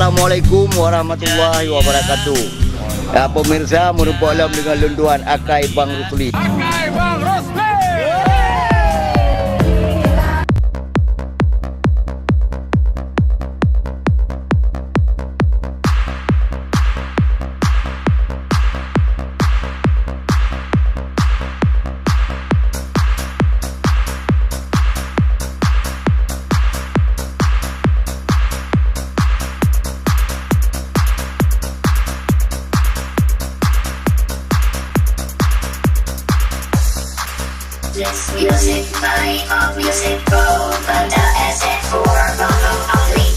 Assalamualaikum warahmatullahi wabarakatuh. Ya pemirsa, merupakan alam dengan lunduan Akai Bang Rusli. This music by All Music Pro pada SF4 Mono Only.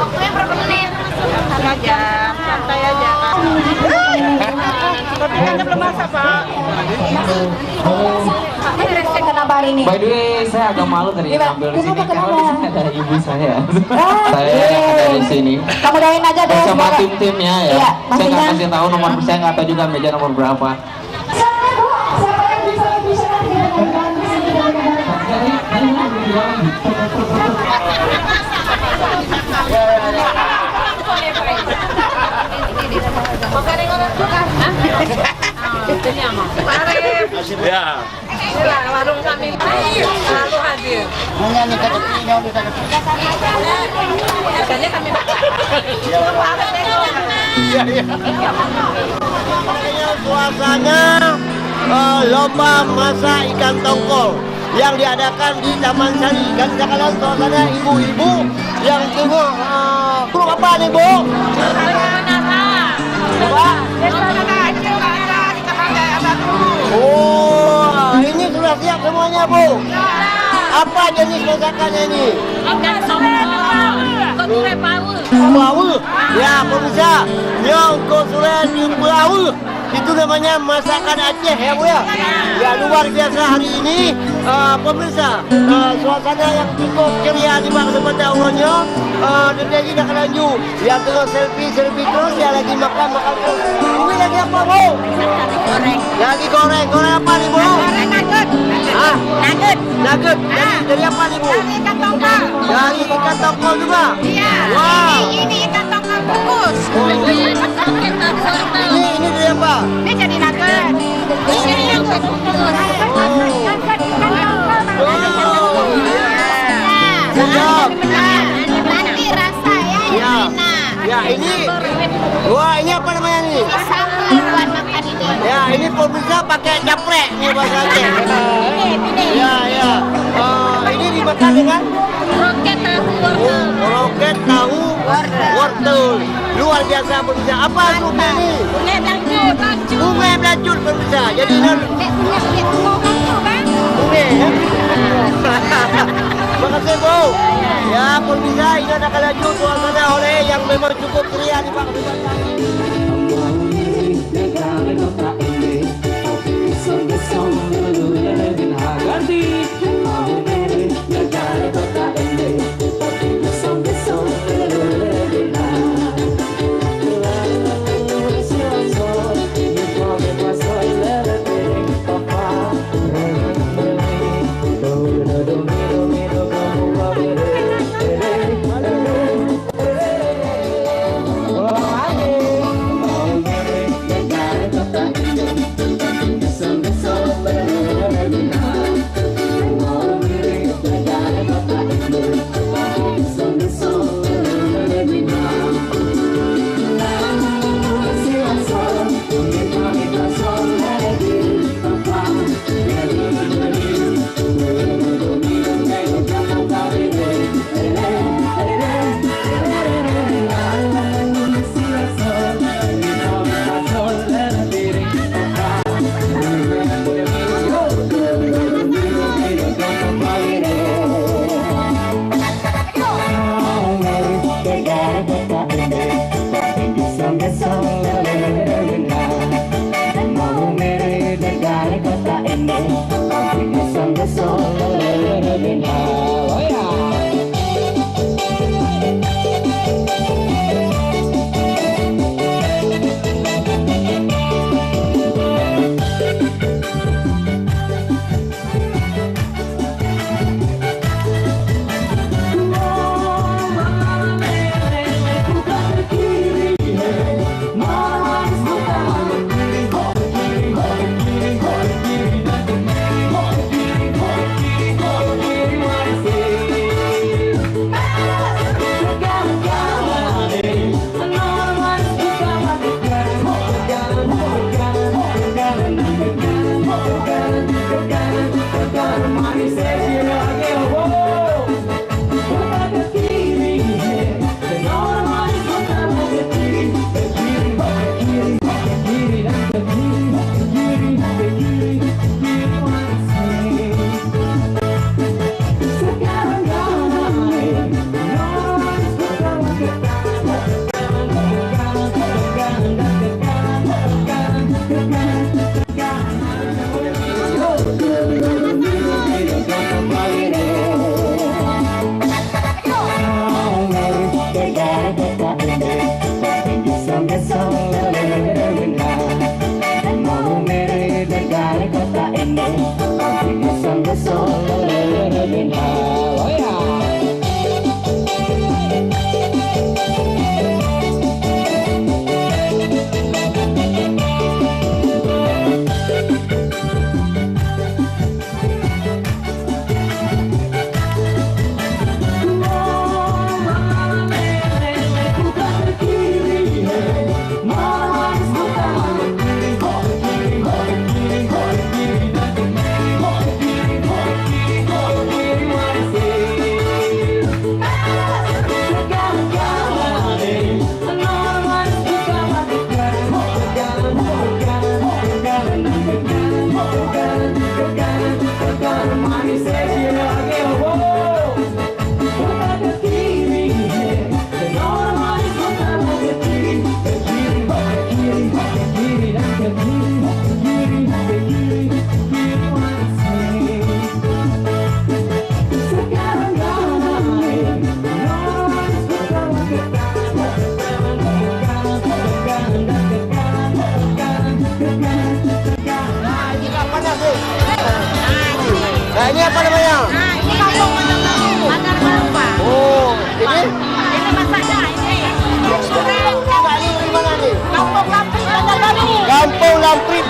Waktunya berapa menit? Aja, santai aja. Tapi kan belum masak, Pak. By the way, saya agak malu tadi ngambil di sini karena di sini ada ibu saya. Saya yang ada di sini. Kamu doain aja deh. Bersama tim-timnya ya. Iya, saya nggak kasih tahu nomor, saya nggak tahu juga meja nomor berapa. Ya. Warung kami selalu hadir. Menyanyi ke depannya udah Biasanya kami suasana lomba masak ikan tongkol yang diadakan di Taman Sari. Dan sekarang suasana ibu-ibu yang tengok grup apa nih Bu? Oh, ini sudah siap semuanya Bu. Apa jenis masakannya ini? Power. Ya, pemirsa, yang konsulen di Power itu namanya masakan Aceh ya Bu ya. Ya luar biasa hari ini pemirsa, suasana yang cukup ceria di bangsa pendahulunya. Lagi dah kelanju, yang terus selfie terus, ya lagi makan terus. Ini lagi apa Bu? Lagi goreng apa nih Bu? Nugget. Dari apa nih Bu? Dari ikan tongkol juga. Iya. Wow. Ini ikan tongkol bungkus. Ini dari apa? Ini jadi nugget. Ini nugget bungkus. Sedap. Nanti rasa ya yang enak. Ya ini. Wah ini apa namanya nih? Sambal buat makan ini. Ya ini pemirsa pakai caprek nih bahasa Aceh. Ya. Ini dimakan dengan Roket tahu roket tahu wortel. Luar biasa pemirsa. Apa grupnya ini? Bunga belanjut pemirsa. Jadi bunga ya. Makasih Bu. Ya pemirsa ini ada laju suasana oleh yang memang cukup ceria di Bang.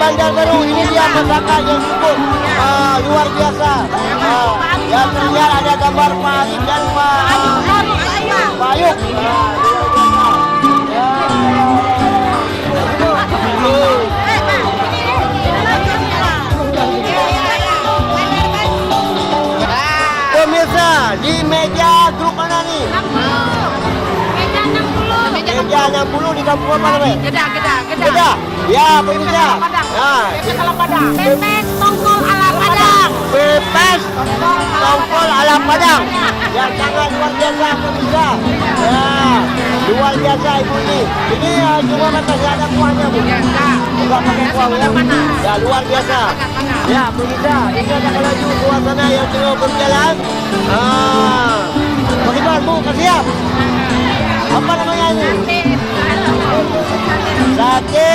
Banjarbaru. Ini dia masakan yang cukup luar biasa. Yang terlihat ada gambar Pak Arif dan Pak Ayub. Pemirsa, di meja grup mana nih? Meja 60 di kampung apa namanya? Kedah. Ya, pemirsa. Nah, Pepes tongkol ala Padang. pepes tongkol ala Padang. Ya, sangat luar biasa pemirsa. Ya, luar biasa ibu ini. Ini cuma kasih ada kuahnya bu. Enggak pakai kuah ya. Ya, luar biasa. Ya, pemirsa, ini ada laju suasana yang tengah berjalan. Bagaimana bu? Kasih ya. Apa namanya ini? Sate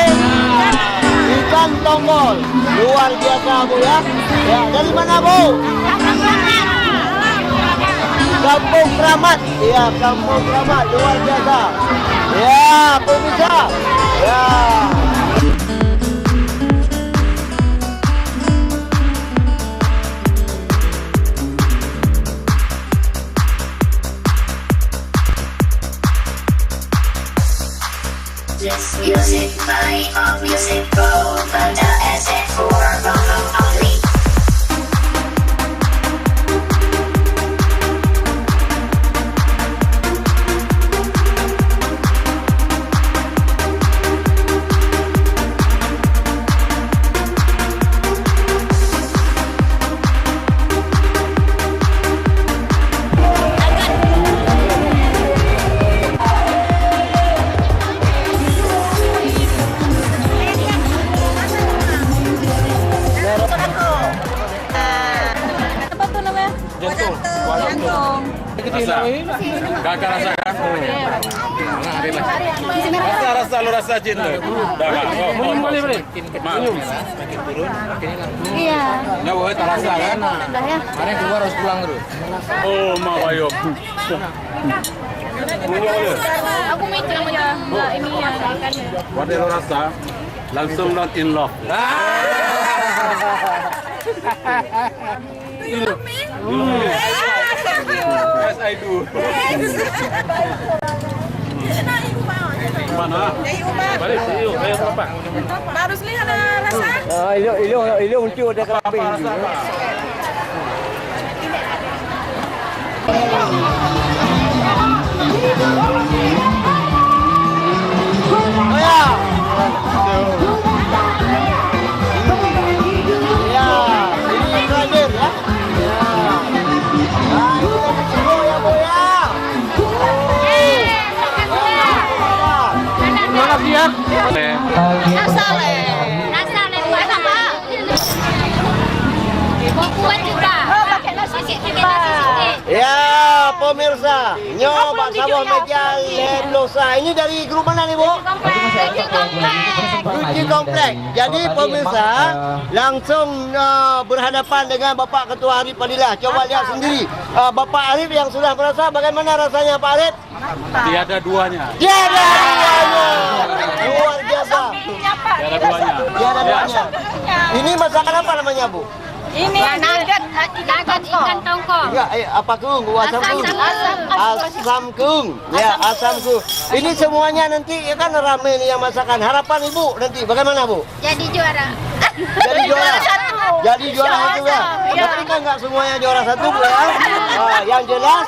ikan tongkol. Luar biasa bu ya. Ya, dari mana bu? Kampung Keramat. Ya, Kampung Keramat. Luar biasa. Ya, pemirsa. Ya. This music by All Music Pro, Banda SF4, Mono Only. Kakak rasa kan? Rasa lu rasa cinta. Iya. Ya boleh terasa kan? Udah ya. Hari keluar harus pulang terus. Oh, mau ayo. Aku mikir aja. Ini ya ikannya. Wadah lu rasa langsung not in love. Yes, I do. Mana? Balik sih, ayo apa? Harus lihat rasa. Ini untuk ada kambing. Oh ya. Ya, ini terakhir ya. Nasi buat apa? Mau kuat juga. Pakai nasi sikit. Ya, pemirsa, nyoba sabun meja Leblosa. Ini dari grup mana nih, Bu? Cuci komplek. Jadi pemirsa langsung berhadapan dengan Bapak Ketua Arif Fadilah. Coba lihat sendiri. Bapak Arif yang sudah merasa bagaimana rasanya Pak Arif? Tiada duanya. Tiada duanya. Luar biasa. Tiada duanya. Tiada duanya. Ini masakan apa namanya, Bu? Ini nugget ikan tongkol. Ya, apa kung? Asam kung. Asam kung. Ya, asam kung. Ini semuanya nanti ya kan rame nih yang masakan. Harapan Ibu nanti bagaimana, Bu? Jadi juara. Jadi juara. Jadi juara satu ya. Tapi kan nggak semuanya juara satu, Bu ya. Yang jelas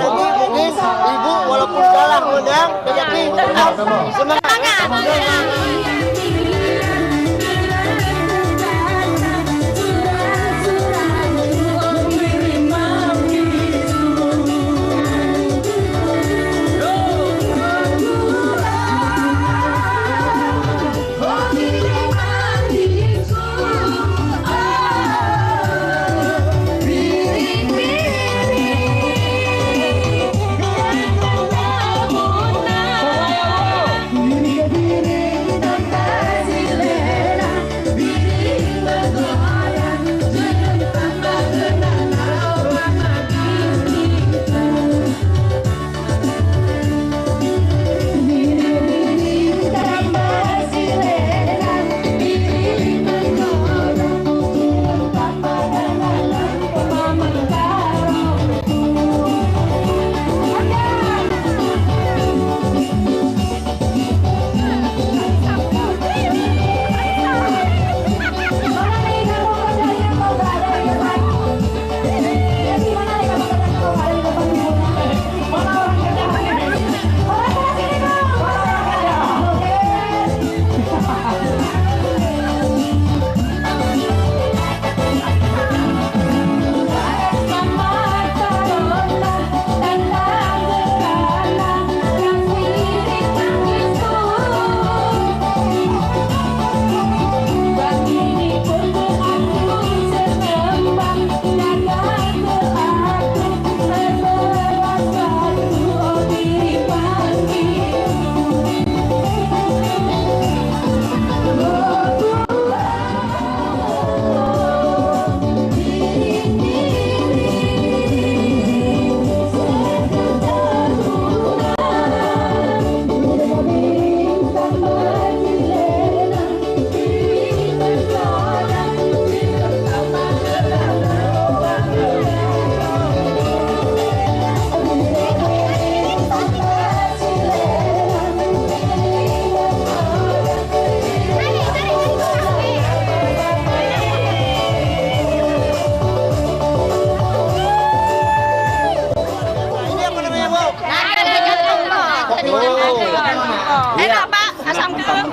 nanti mungkin Ibu walaupun kalah menang, tetapi semangat.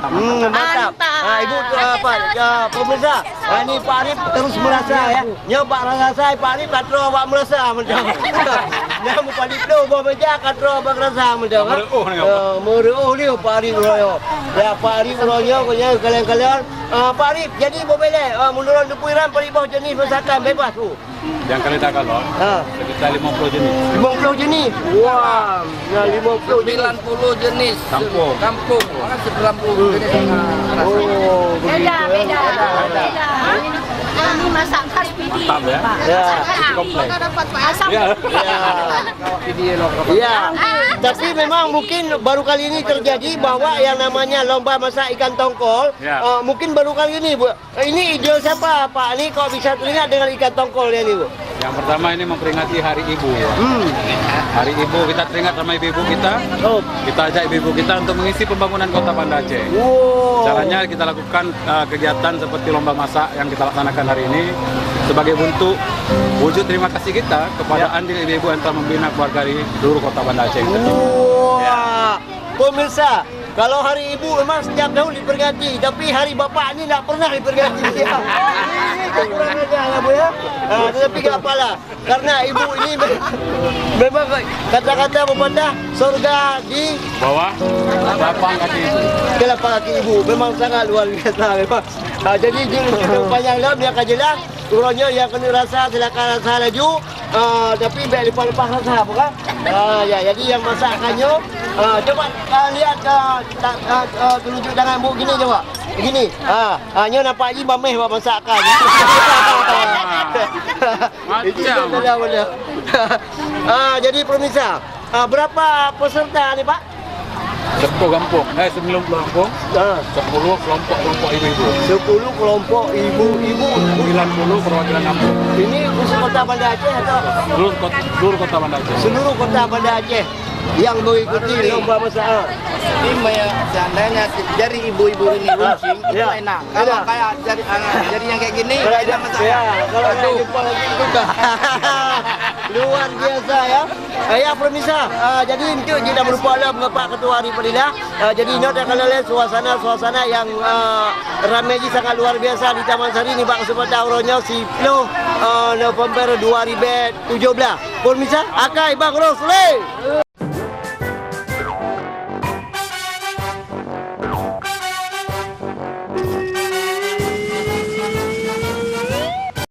Mantap. Ibu pemirsa, ini Pak Arif terus merasa ya. Nyoba rasa Pak Arif katro awak merasa macam. Dia mu Pak Arif tu bawa meja katro abang rasa macam. Mereuh ni Pak Arif royo. Ya Pak Arif royo kalian. Pak Arif jadi boleh menurut dupuiran peribau jenis masakan bebas tu. Yang kali tak kalau sekitar 50 jenis. 50 jenis. Wah, 50 jenis. 90 jenis Kampung. kampung. 90 jenis. Oh, Beda, begitu. beda. Ini masak khas PD. Mantap ya. Ya. Komplek. Dapat asam. Ya. Ya, tapi memang mungkin baru kali ini terjadi bahwa yang namanya lomba masak ikan tongkol, Ya. mungkin baru kali ini, Bu. Ini ide siapa, Pak? Ini kok bisa teringat dengan ikan tongkol ini, Bu? Yang pertama ini memperingati Hari Ibu ya. Hari Ibu kita teringat sama ibu-ibu kita. Oh. Kita ajak ibu-ibu kita untuk mengisi pembangunan Kota Banda Aceh. Wow. Caranya kita lakukan kegiatan seperti lomba masak yang kita laksanakan hari ini sebagai bentuk wujud terima kasih kita kepada andil ibu-ibu yang telah membina keluarga di seluruh Kota Banda Aceh. Wah, pemirsa, kalau hari ibu memang setiap tahun diperingati, tapi hari bapak ni tak pernah diperingati. Ya. Ini kekurangan aja, Bu ya. Tetapi tak apalah, karena ibu ini memang kata-kata pepatah surga di Bawah lapang kaki ibu. telapak kaki ibu, memang sangat luar biasa memang. Jadi cerita panjang lah, biarkan je lah. Urangnya yang kena rasa silakan rasa laju. Tapi biar lepas-lepas rasa apa kan? Ya, jadi yang masakannya coba lihat tunjuk tangan Bu gini coba. Begini. Nya nampak je mameh buat masakan. Macam. Boleh. Jadi pemirsa, berapa peserta ni Pak? 10 kampung, 90 kampung, 10 kelompok ibu-ibu, 10 kelompok ibu-ibu. 90 perwakilan kampung, Ini khusus Kota Banda Aceh atau seluruh Kota Banda Aceh. seluruh Kota Banda Aceh yang mengikuti lomba masak? Ini seandainya jari ibu-ibu ini runcing itu Ya. enak. Kalau kayak jari yang kayak gini enak masak. Ya, kalau ada jumpa lagi juga. Luar biasa ya. Ya pemirsa, jadi itu kita merupakan Bapak Ketua Hari Padilah. Jadi ini akan lihat suasana yang ramai sangat luar biasa di Taman Sari ni Pak kesempatan auronya 10 November 2017. Pemirsa, akai Bang Rosli.